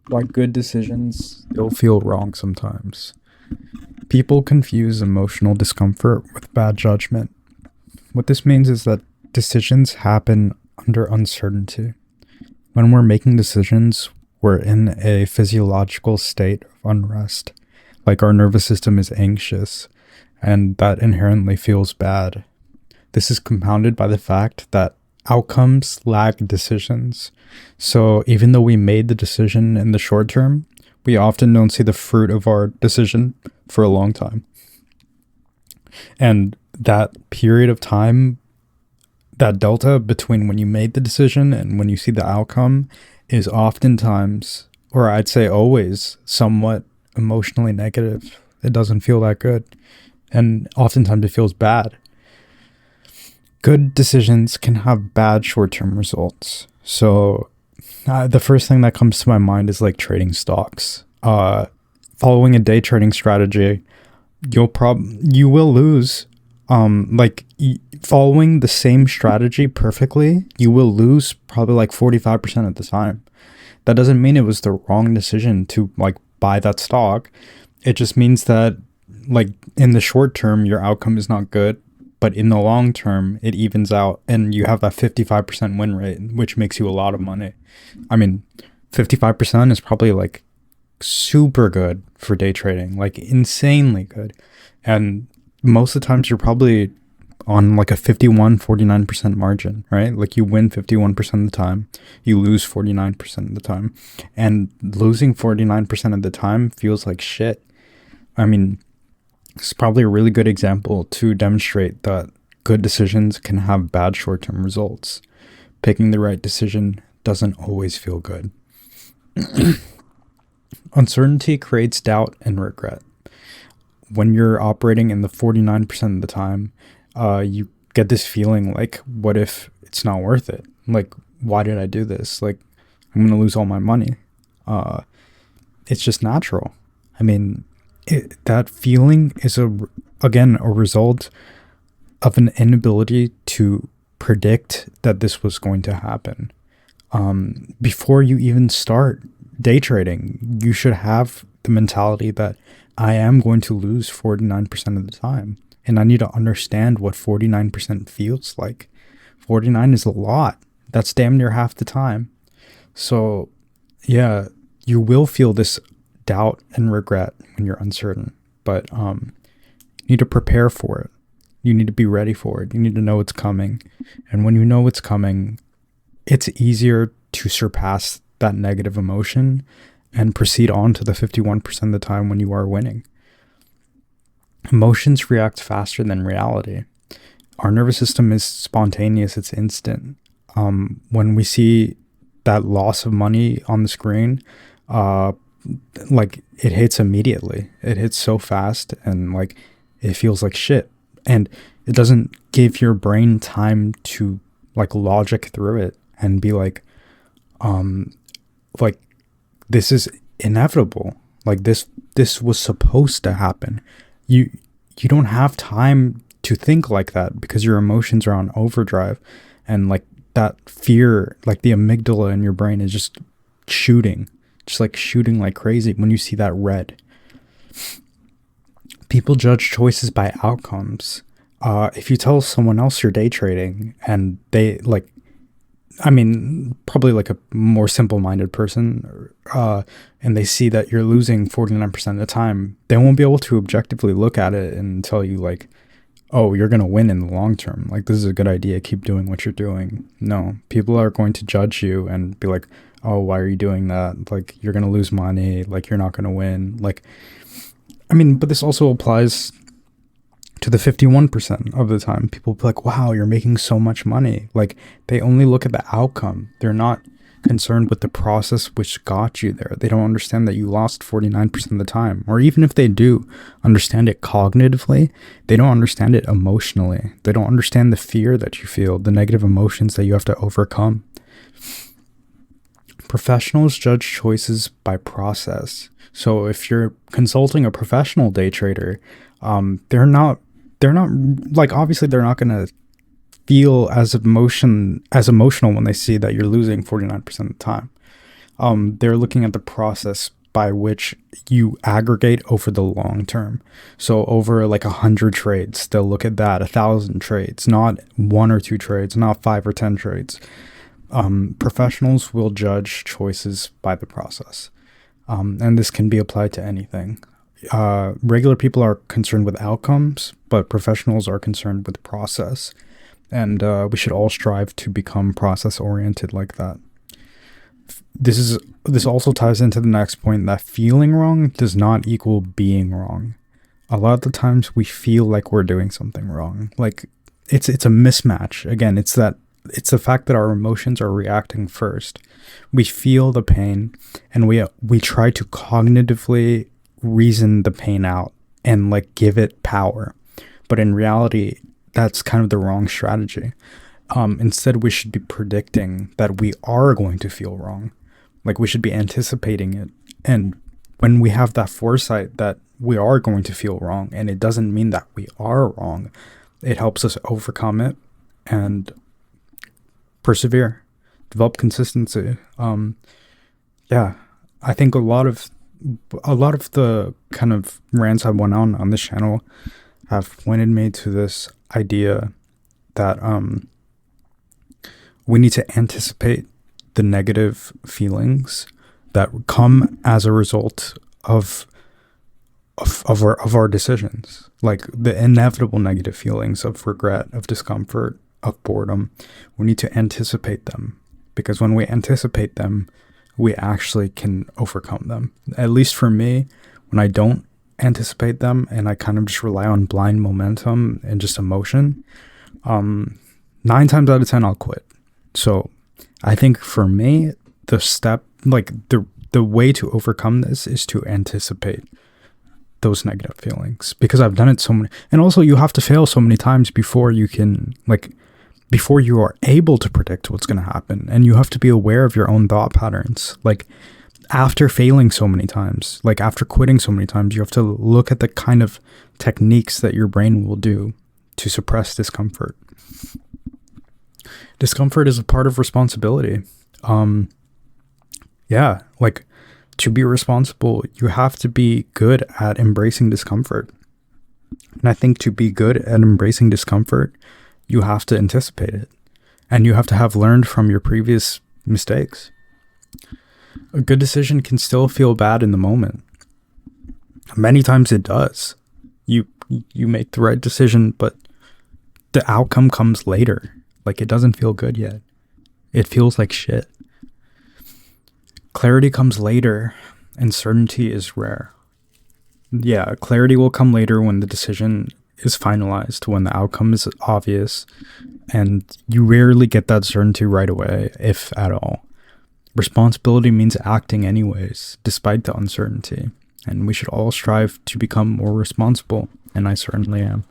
why good decisions still feel wrong sometimes. People confuse emotional discomfort with bad judgment. What this means is that decisions happen under uncertainty. When we're making decisions, we're in a physiological state of unrest, like our nervous system is anxious, and that inherently feels bad. This is compounded by the fact that outcomes lag decisions. So even though we made the decision in the short term, we often don't see the fruit of our decision for a long time. And that period of time, that delta between when you made the decision and when you see the outcome, is oftentimes, or I'd say always, somewhat emotionally negative. It doesn't feel that good. And oftentimes it feels bad. Good decisions can have bad short-term results. So the first thing that comes to my mind is like trading stocks. Following a day trading strategy, you will lose. Following the same strategy perfectly, you will lose probably like 45% of the time. That doesn't mean it was the wrong decision to like buy that stock. It just means that like in the short term, your outcome is not good, but in the long term, it evens out and you have that 55% win rate, which makes you a lot of money. I mean, 55% is probably like super good for day trading, like insanely good. And most of the times you're probably on like a 51-49% margin, right? Like you win 51% of the time, you lose 49% of the time. And losing 49% of the time feels like shit. I mean, it's probably a really good example to demonstrate that good decisions can have bad short-term results. Picking the right decision doesn't always feel good. Uncertainty creates doubt and regret. When you're operating in the 49% of the time, you get this feeling like, what if it's not worth it? Like, why did I do this? Like, I'm going to lose all my money. It's just natural. I mean, that feeling is again a result of an inability to predict that this was going to happen. Before you even start day trading, you should have the mentality that I am going to lose 49% of the time. And I need to understand what 49% feels like. 49 is a lot. That's damn near half the time. So yeah, you will feel this doubt and regret when you're uncertain, but you need to prepare for it. You need to be ready for it. You need to know it's coming. And when you know it's coming, it's easier to surpass that negative emotion and proceed on to the 51% of the time when you are winning. Emotions react faster than reality. Our nervous system is spontaneous, it's instant. When we see that loss of money on the screen, like it hits immediately. It hits so fast and like it feels like shit. And it doesn't give your brain time to like logic through it and be like this is inevitable. Like this was supposed to happen. You don't have time to think like that because your emotions are on overdrive, and like that fear, like the amygdala in your brain is just shooting like crazy when you see that red. People judge choices by outcomes. If you tell someone else you're day trading and they like, I mean, probably like a more simple-minded person, and they see that you're losing 49% of the time, they won't be able to objectively look at it and tell you like, oh, you're going to win in the long term. Like, this is a good idea. Keep doing what you're doing. No, people are going to judge you and be like, oh, why are you doing that? Like, you're going to lose money. Like, you're not going to win. Like, I mean, but this also applies to the 51% of the time. People be like, wow, you're making so much money. Like, they only look at the outcome. They're not concerned with the process which got you there. They don't understand that you lost 49% of the time. Or even if they do understand it cognitively, they don't understand it emotionally. They don't understand the fear that you feel, the negative emotions that you have to overcome. Professionals judge choices by process. So if you're consulting a professional day trader, they're not like, obviously they're not going to feel as emotional when they see that you're losing 49% of the time. They're looking at the process by which you aggregate over the long term. So over like 100 trades, they'll look at that, 1,000 trades, not 1 or 2 trades, not 5 or 10 trades. Professionals will judge choices by the process. And this can be applied to anything. Regular people are concerned with outcomes, but professionals are concerned with process. And we should all strive to become process oriented like that. This also ties into the next point, that feeling wrong does not equal being wrong. A lot of the times we feel like we're doing something wrong. Like it's a mismatch. Again, it's the fact that our emotions are reacting first. We feel the pain and we try to cognitively reason the pain out and like give it power. But in reality, that's kind of the wrong strategy. Instead, we should be predicting that we are going to feel wrong. Like we should be anticipating it. And when we have that foresight that we are going to feel wrong, and it doesn't mean that we are wrong, it helps us overcome it and persevere, develop consistency. Yeah, I think a lot of the kind of rants I went on this channel have pointed me to this idea that we need to anticipate the negative feelings that come as a result of our decisions, like the inevitable negative feelings of regret, of discomfort, of boredom. We need to anticipate them, because when we anticipate them, we actually can overcome them. At least for me, when I don't anticipate them and I kind of just rely on blind momentum and just emotion, 9 times out of 10 I'll quit. So I think for me, the step, like the way to overcome this is to anticipate those negative feelings, because I've done it so many, and also you have to fail so many times before you can, like, before you are able to predict what's going to happen. And you have to be aware of your own thought patterns. Like after failing so many times, like after quitting so many times, you have to look at the kind of techniques that your brain will do to suppress discomfort. Discomfort is a part of responsibility. Yeah, like to be responsible, you have to be good at embracing discomfort. And I think to be good at embracing discomfort, you have to anticipate it. And you have to have learned from your previous mistakes. A good decision can still feel bad in the moment. Many times it does. You make the right decision, but the outcome comes later. Like it doesn't feel good yet. It feels like shit. Clarity comes later, and certainty is rare. Yeah, clarity will come later when the decision is finalized, when the outcome is obvious, and you rarely get that certainty right away, if at all. Responsibility means acting anyways, despite the uncertainty, and we should all strive to become more responsible, and I certainly am.